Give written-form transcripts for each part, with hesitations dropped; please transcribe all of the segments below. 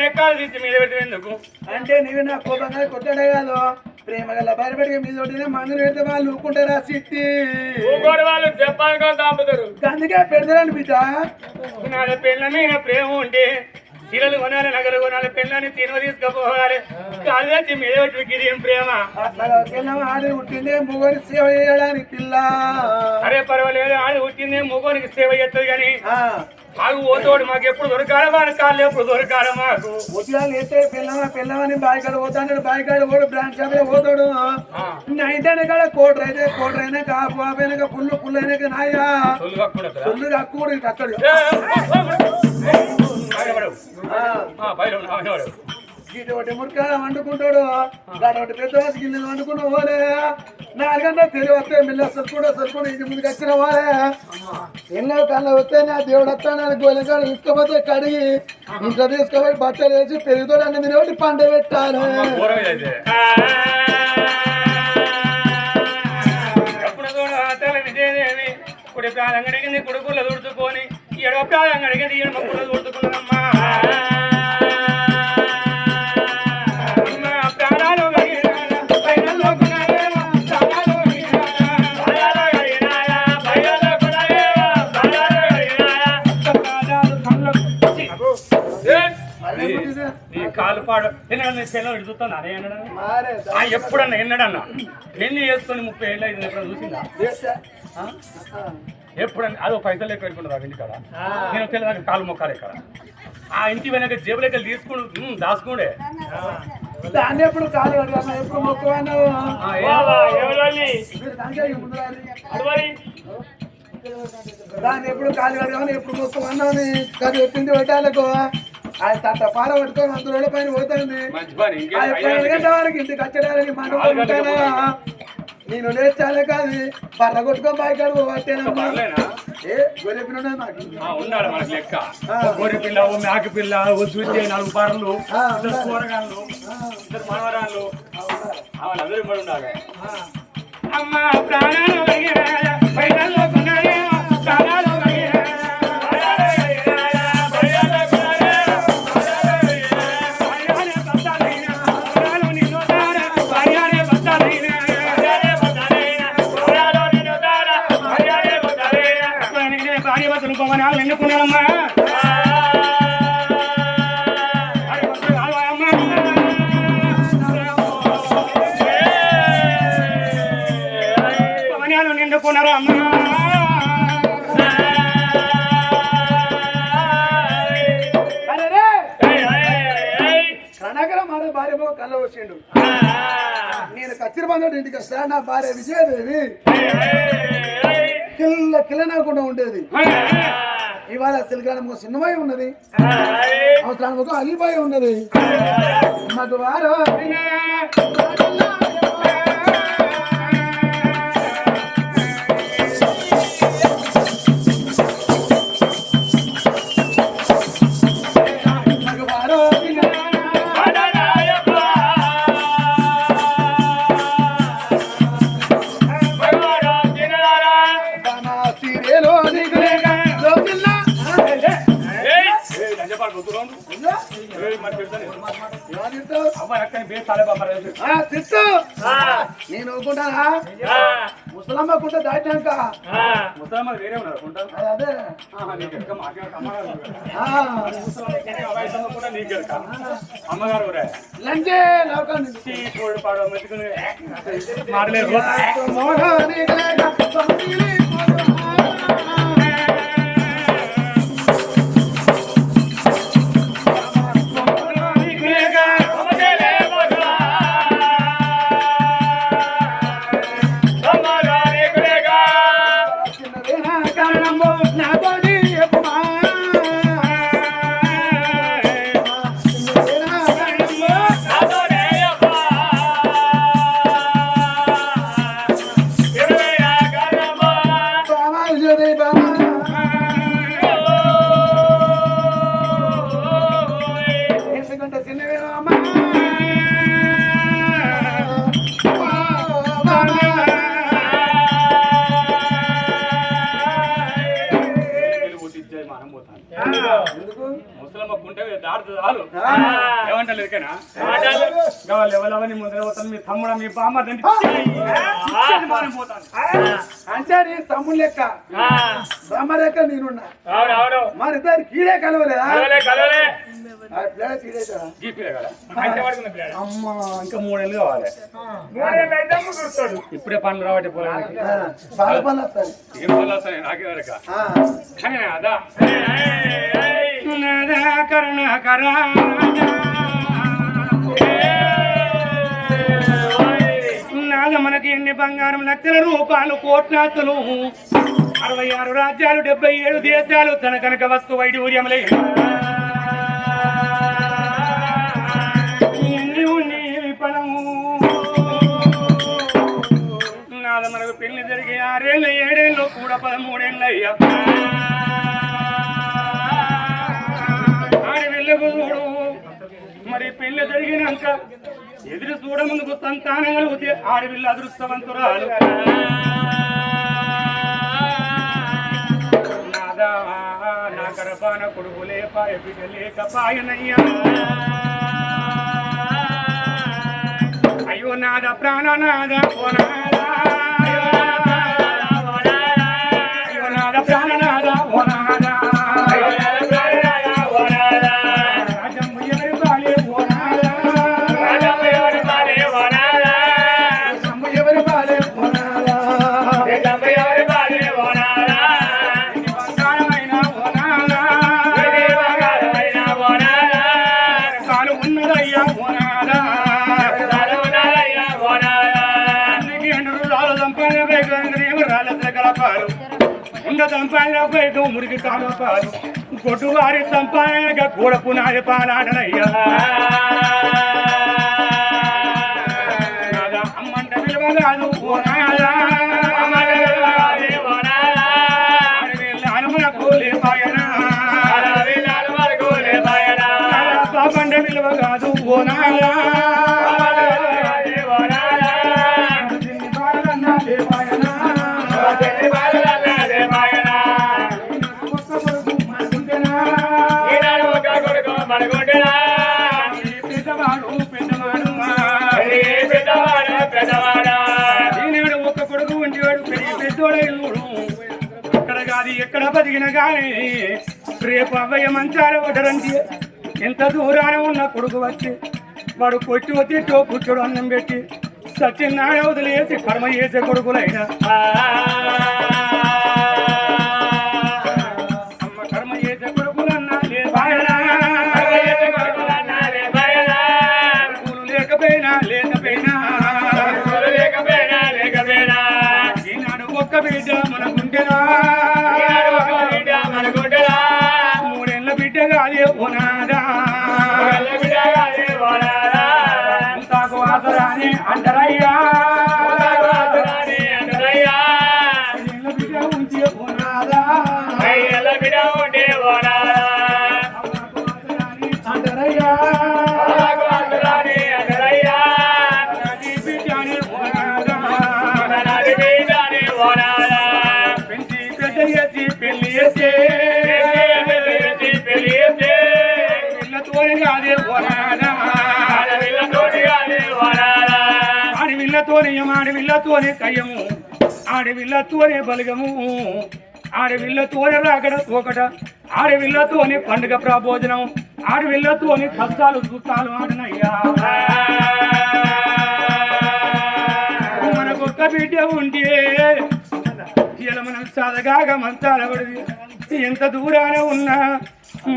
ఎక్కాలు తీసి మీద పెట్టేందుకు అంటే నువ్వు నా కోపంగా కొట్టడే కాదు ప్రేమ గల భయపడి మీద ఒకటినే మందులు పెడితే వాళ్ళు ఊరుకుంటారా సిట్టి ఊగోడు వాళ్ళు చెప్పాలి కదా దాపుతారు అందుకే పెడతారని బిడ్డ నా పెళ్ళ మీద ప్రేమ ఉంటే చీరలు కొనాలి నగలు కొనాలి పెళ్ళని తిరుగు తీసుకుపోవాలి కాలు తెచ్చి మీద పెట్టి ఏం ప్రేమ అట్లా పిల్ల ఆడి పుట్టిందే మొగని సేవ చేయడానికి పిల్ల అరే పర్వాలేదు ఆడి పుట్టిందే మొగోనికి సేవ చేస్తుంది కానీ మాకు పోతోడు మాకు ఎప్పుడు దొరకాలి వాడి కాళ్ళు ఎప్పుడు దొరకాలి మాకు ఉద్యోగాలు వేస్తే పిల్లమని బాయికాడ పోతాడు బాయికాడ పోడు బ్రాంచ్ షాప్ పోతాడు నైట్ కాడ కోటర్ అయితే కోటర్ అయినా కాపు అయినాక పుల్లు అయినాక నాయా పుల్లు కక్కుడు అక్కడ ఒకటి మురికాడ వండుకుంటాడు దాని ఒకటి పెద్ద గిన్నె వండుకున్న పోలే 4 గంటలు తెలివి వస్తే మిల్ల సరుకుడు ఇంటి ముందుకు వచ్చిన పోలే ఎన్నో కళ్ళ వస్తే నా దేవుడు వస్తాను గోలెకాడ తీసుకుపోతే కడిగి ఇంట్లో తీసుకుపోయి బట్టలు వేసి పెరుగుతో అన్న మీరు ఒకటి పండ పెట్టాను విజయదేవి కుడి ప్రాంగడికి కొడుకులు దుడుచుకొని ఎడవ ప్రాంగడికి ఎడమ కుళ్ళు దుడుచుకున్నమ్మా కాలుపాడు చూస్తున్నా ఎప్పుడన్నా ఎన్నడన్నా పెళ్లి చేసుకొని 30 ఏళ్ళు అయింది ఎప్పుడన్నా చూసిందా ఎప్పుడన్నా అదో పైసలు లెక్క పెట్టుకుంటారు ఇంటికాడ నేను తెల్లదానికి కాలు మొక్కాలి ఇక్కడ ఆ ఇంటి వెనక జేబులెక్క తీసుకుని దాచుకుండే దాన్ని ఎప్పుడు కాలు ఎప్పుడు మొక్కున్నావు దాన్ని ఎప్పుడు కాలు కడగామని ఎప్పుడు మొక్కున్నావు కాదు ఎప్పింది పెట్టాలకు అది తట్ట పార పట్టుకొని 100 రోజుల పైన పోతుంది 12 గంటల వరకు ఇంటికి వచ్చడానికి మనం నేను లేచాలే కాదు బర్ర కొట్టుకొని బాయికాడు పోవట్టేనమ్మా గొర్రె పిల్ల మేక పిల్ల చూసే 4 పారలు 2 కూరగాయలు 2 మనవరాళ్ళు వాళ్ళందరూ కూడా ఉండాలి అమ్మ ప్రాణాలు ఎన్నుకున్నారమ్మా నిండుకున్నారా అమ్మా కనకరం మన భార్య కళ్ళ వచ్చిండు నేను కచ్చిరబంధుడు ఇంటికి వస్తా నా భార్య విజయదేవి కిల్ల నాకుండా ఉండేది ఇవాళ సిలికాడ సినిమాయి ఉన్నది అవసరానికి ఒక అలీబాయి ఉన్నది మాకు వారు నేను ఒప్పుకుంటానా ముసలమ్మకుంటే దాటాక ముసలమ్మ వేరే ఉన్నారు అదే అమ్మగారు లంచే మాడలేదు చాలు ఏమంటారు ఇరికేనా కావాలి ఎవరెవరిని ముందర పోతాను మీ తమ్ముడు మీ బామ్మ పోతాను అంటే నీ తమ్ముడు లెక్క బ్రహ్మ లెక్క నేనున్నా మరి దాని కీడే కలవలేదా అమ్మా ఇంకా 3 ఏళ్ళు కావాలి ఇప్పుడే పనులు రావట్టే పొలానికి బాగా పనులు వస్తాయి ఏం పనులు వస్తాయి నాకే వరక కానీ అదా కరుణాకర నాద మనకి ఎన్ని బంగారం లక్షల రూపాయలు కోట్లాస్తులు 66 రాజ్యాలు 77 దేశాలు తన కనుక వస్తు వైడూర్యములే నాద మనకు పెళ్లి జరిగి 6 ఏళ్ళు 7 ఏళ్ళు కూడా 13 ఏళ్ళు అయ్యా చూడు మరి పెళ్లి జరిగినాక ఎదురు చూడ ముందుకు సంతానం కలిగితే ఆడవిల్లు అదృష్టవంతురాలు నాదా నా గర్భాన కొడుకు లేపాయ బిడ్డ లేకపాయనయ్యా అయ్యో నాద ప్రాణనాద ఓ నాద అయ్యో నాద ప్రాణనాద ఓ నాద సంపాదన మురికి కాపాలు కొట్టువారి సంపాదనగా కూడ పునాది పాలాడనయ్యా అమ్మంట విలువ కాదు అనుమనకు లేపాయన పాపండ విలువ కాదు ఓ నాయనా అక్కడ కాదు ఎక్కడ బతికిన కానీ రేపు అవ్వయ్య మంచాలు వడరండి ఎంత దూరాన ఉన్న కొడుకు వచ్చి వాడు కొట్టి వచ్చి పుచ్చుడు అన్నం పెట్టి సత్యనారాయణ వదిలేసి కర్మ చేసే కొడుకులైనా అమ్మ కర్మ చేసే కొడుకులన్నా లేకపోయినా లేకపోయినా ఈనాడు ఒక్క బిడ్డ మనకుంటేనా 3 ఏళ్ళ బిడ్డ కాదే ఓనాదా తాకు ఆసరాని అంటారయ్యా బిడ్డ ఉంటే ఓనాదా అంటారయ్యా ఆడవిల్లతోనే కయ్యము ఆడవిల్లతోనే బలగము ఆడవిల్లతోనే రాకడ ఒకట ఆడవిల్లతోనే పండుగ ప్రబోజనం ఆడవిల్లతోనే కష్టాలు సుఖాలు ఆడనయ్యా మనకొక్క బిడ్డ ఉంటే ఇలా మనం సదగాగా మంచాల పడి ఎంత దూరాన ఉన్నా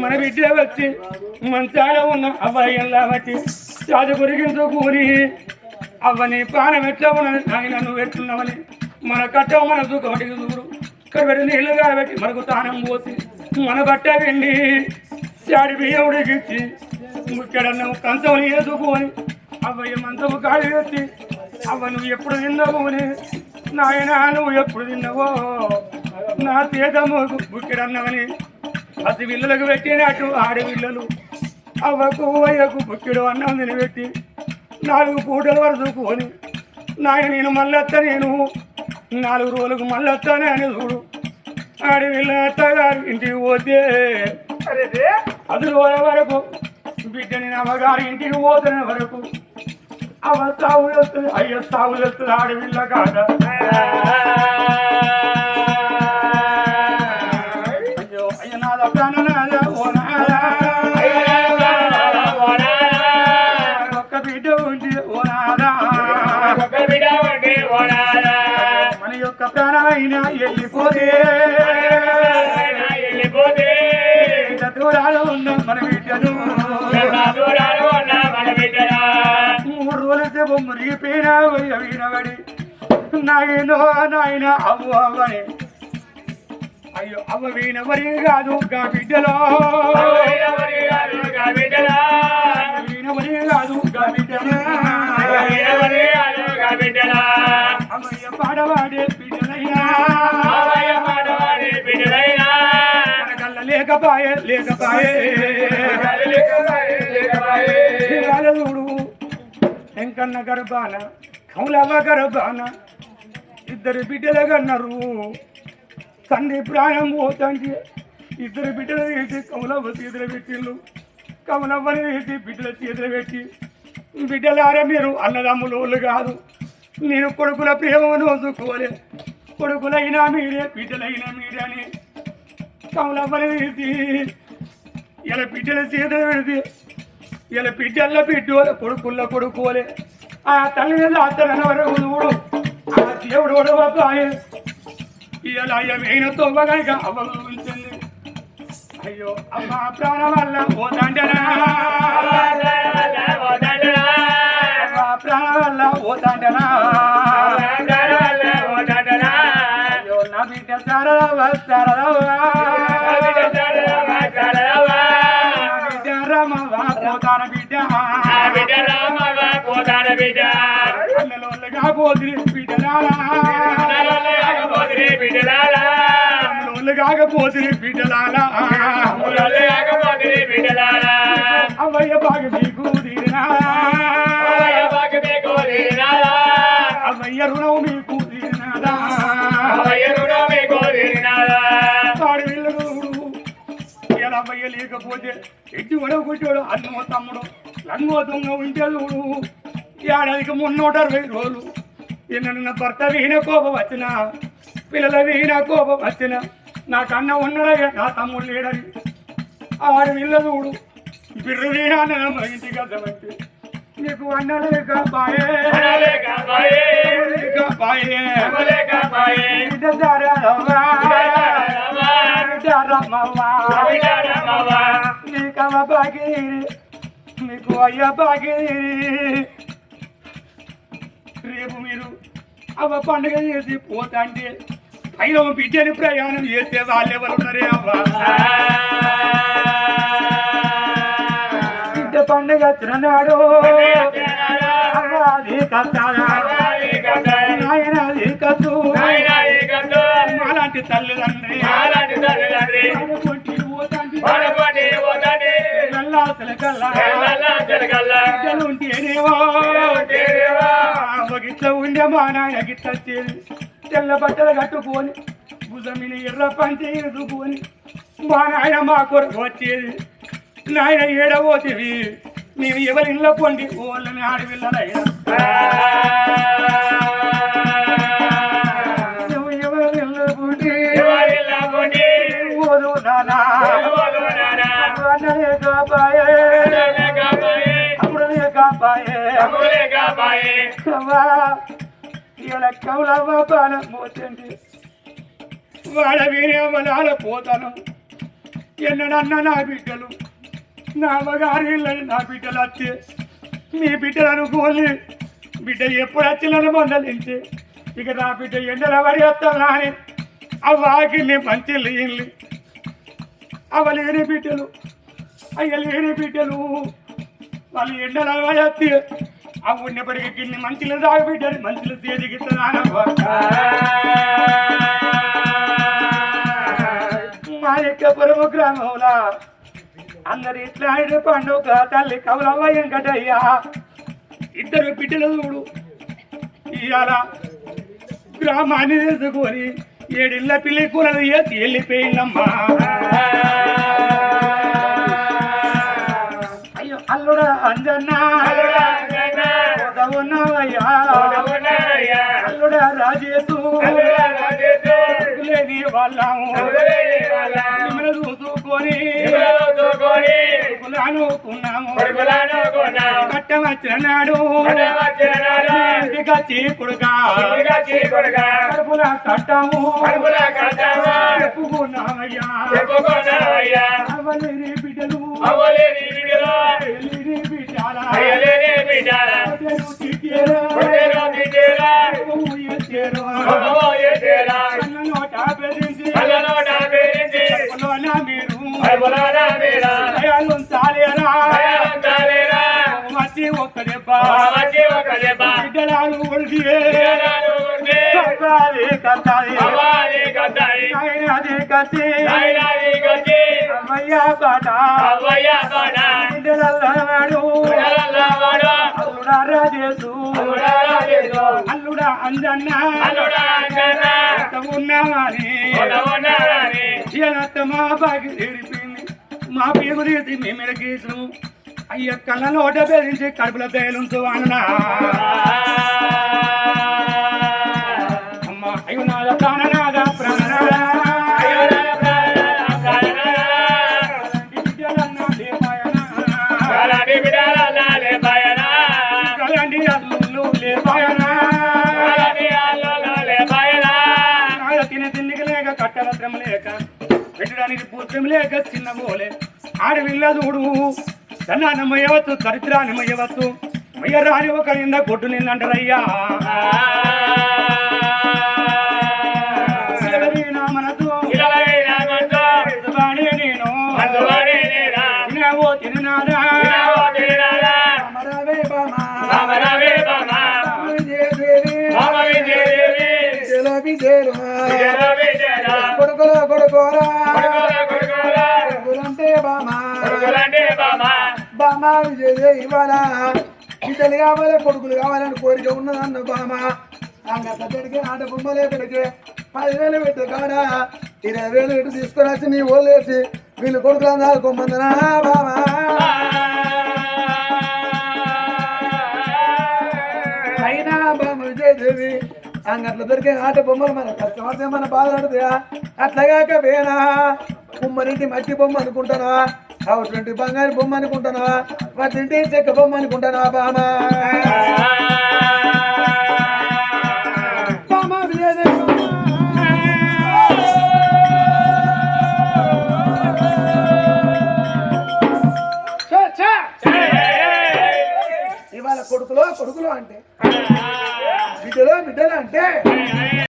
మన బిడ్డ వచ్చి మంచాల ఉన్న అబ్బాయిలా బట్టి చాదు గురిగించుకుని అవ్వని పానం ఎట్లా ఉన్నది ఆయన నువ్వు ఎట్లున్నావని మన కట్ట మన ఒకటికి చూడు కబడి నీళ్లు కాబట్టి మనకు తానం పోసి మన బట్ట వెండి చాడి బియ్యం ఉడికిచ్చి ముక్కడన్నం కంచం వేసుకొని అవ్వయ్య మంచము కాడి వేసి అవ్వ నువ్వు ఎప్పుడు తిన్నావు అని నాయన నువ్వు ఎప్పుడు తిన్నావో నా చేతమ్మకు బుక్కిడన్నవని పసి పిల్లలకు పెట్టినట్టు ఆడపిల్లలు అవ్వకు అయ్యకు బుక్కిడు అన్నం తినిపెట్టి 4 పూటల వరకు కొని నాయన నేను మళ్ళొత్త నేను 4 రోజులకు మళ్ళొత్తానే అని చూడు ఆడపిల్ల అత్తగారు ఇంటికి పోతే 10 రోజుల వరకు బిడ్డని అమ్మగారి ఇంటికి పోతున్న వరకు అవ సాగు వెళ్తుంది అయ్యో సాగు వెళ్తుంది ఆడవిల్ల కాద అయ్యో అయ్య నాద ప్రాణనాద ఓ నాదా ఒక్క బిడ్డ ఉంది ఓ నాదా మన యొక్క ప్రాణమైన వెళ్ళిపోతే దూరాలు ఉన్న మన బిడ్డను 3 రోజుల సేపు మురిగిపోయినా వినబడి నాయనో నాయన అవ్వ అవ్వని అయ్యో అవ్వ వీణవరి కాదు గా బిడ్డలో వీణవరి కాదు గా బిడ్డలో అమ్మయ్య పాడవాడే బిడ్డలైనా లేకపాయే చూడు ఎంకన్న గర్భాన కౌలవ్వ గర్భాన 2 బిడ్డలు కన్నారు తండ్రి ప్రాణం పోతంటే 2 బిడ్డలు వేసి కౌలవ్వ చేతులు పెట్టిళ్ళు కౌలవ్వని వేసి బిడ్డల చేతులు పెట్టి బిడ్డలారా మీరు అన్నదమ్ములు కాదు నేను కొడుకుల ప్రేమను నోసుకోలే కొడుకులైనా మీరే బిడ్డలైనా మీరే అని కమలమ్మని తీసి ఇలా బిడ్డల చేతులు పెడితే ఇలా బిడ్డల్లో బిడ్డోలే కొడుకుల్లో కొడుకోలే ఆ తల్లి అత్తన వరకు చూడు ఆ దేవుడు అబ్బాయి ఇలా అయ్యమైన తొవ్వగా అవ్వగలిగించింది అయ్యో అమ్మ ప్రాణం వల్ల పోతాండనా ప్రాణం వల్ల పోతాండనా అయ్యో నా బిడ్డ సరళ బిడ్డ అన్నలోళ్ళగా పోదిరి బిడ్డలాలా అవ్వయ్య బాగ మీకు తీరినా అవ్వయ్య రుణం మీకు తీరినాదా వాడు వీళ్ళు ఎలా అవ్వయ్య లేకపోతే ఎట్టి వడవ కొట్టాడు అన్నమో తమ్ముడు లంగో దొంగ ఉంటే చూడు ఏడాదికి 360 రోజులు నిన్న భర్త వీణ కోపం వచ్చిన పిల్లల వీణ కోపం వచ్చిన నాకన్న ఉన్నాడే నా తమ్ముడు లేడని ఆడు వీళ్ళ చూడు బిర్రు వీణ మా ఇంటికి అర్థమైతే నీకు అన్నలేక బాయే నీకమ్మ బాగిరి నీకు అయ్య బాగిరి రేపు మీరు అవ్వ పండుగ చేసి పోతాంటే పైన బిడ్డని ప్రయాణం చేసే వాళ్ళెవరు ఉన్నారే అవ్వ బిడ్డ పండుగ తిననాడు అవ్వాలి కష్టాలి కత్తు అలాంటి తల్లిదండ్రి గిట్ల ఉండే మా నాయన గిట్ల వచ్చేది తెల్ల బట్టలు కట్టుకొని భుజమిని ఎర్ర పంచి ఎదుకొని మా నాయన మా కొరకు వచ్చేది నాయన ఏడబోతేవి మేము ఎవరి ఇళ్ళ పొండి ఓళ్ళని ఆడపిల్లలైనా నువ్వు ఎవరి ఇళ్ళ పొండి ఓదు నానా అన్నలే కాపాయే అప్పుడులే కాపాయే ఇలా కౌలవ్వ పానం పోతండి వాడ వీరేమలాల పోతాను ఎన్నడన్నా నా బిడ్డలు నా అమ్మగారి నా బిడ్డలు వచ్చి మీ బిడ్డలు అనుకోని బిడ్డ ఎప్పుడు వచ్చిన మందలించి ఇక నా బిడ్డ ఎండల పడి వస్తాను అని అవ్వాకిల్ని మంచి ఇల్లు అవ లేని బిడ్డలు అయ్య లేని బిడ్డలు వాళ్ళు ఎండల పడి వస్తే అవి ఉన్నప్పటికీ గిన్ని మంచిలు దాగి బిడ్డలు మంచిలు తేదిగిస్తున్నానవ్వ మా యొక్క పొరము గ్రామంలో అందరు ఇట్లాంటి పండుగ తల్లి కౌలవ్వ వెంకటయ్య 2 బిడ్డలు చూడు ఇవాళ గ్రామాన్ని తెలుసుకొని 7 ఇళ్ళ పిల్లి కూరలు వేసి వెళ్ళిపోయిందమ్మా అయ్యో అల్లుడా అంజన్న ఉన్నావయ్యా అల్లుడా రాజేసు లేని వాళ్ళము మిమ్మల్ని చూసుకొని అనుకున్నాము కట్టవచ్చిన నాడు ఇంటికి కొడుకా కడుపుల కట్టాము చెప్పుకున్నామయ్యా అవలేని బిడ్డలు వచ్చి ఒక్క దెబ్బ బిడ్డలాలు కొడితే అదే కత్తి అమ్మయ్యా పాట బిడ్డలన్నాడు అల్లుడా రాజేసు అల్లుడా అంజన్న ఉన్నామని మా బాగి తెరిపింది మా పేరు తీసి మేము గీసు అయ్య కళ్ళలో ఓట బెదిరించి కడుపుల తేలుంచు అన్నా అమ్మ అయ్యో నాద ప్రాణనాద ప్రాణనాద తిండికి లేక కట్టవస్త్రం లేక పెట్టడానికి పూర్వం లేక చిన్న పోలే ఆడవిల్ల చూడు సన్నానమయ్యవచ్చు దరిద్రానమయ్యవచ్చు మయ్య రాని ఒక నింద కొట్టు నిందంటారయ్యా మనసు నేను తిన్నారా కొడుకులో కొడుకోరా కొడుకులంటే బామా విజయ ఇవాళ ఇతలు కావాలి కొడుకులు కావాలని కోరిక ఉన్నదన్న బామ అంగట్ల పెడితే ఆట బొమ్మలే పెడితే 10,000 పెట్టే కాడా 20,000 ఇటు తీసుకొని వచ్చి నీ ఓళ్ళు వేసి వీళ్ళు కొడుకులు అందరూ కొమ్మందనా బామా అయినా బామ విజయదేవి అంగట్ల దొరికే ఆట బొమ్మలు మన కష్టపడితే మన బాధపడుతుందా అట్లాగాక వేనా కుమ్మరింటి మట్టి బొమ్మ అనుకుంటానా అవుతుంటి బంగారు బొమ్మ అనుకుంటానా మట్టింటి చెక్క బొమ్మ అనుకుంటానా బామా ఇవాళ కొడుకులో కొడుకులో అంటే బిడ్డలో బిడ్డలో అంటే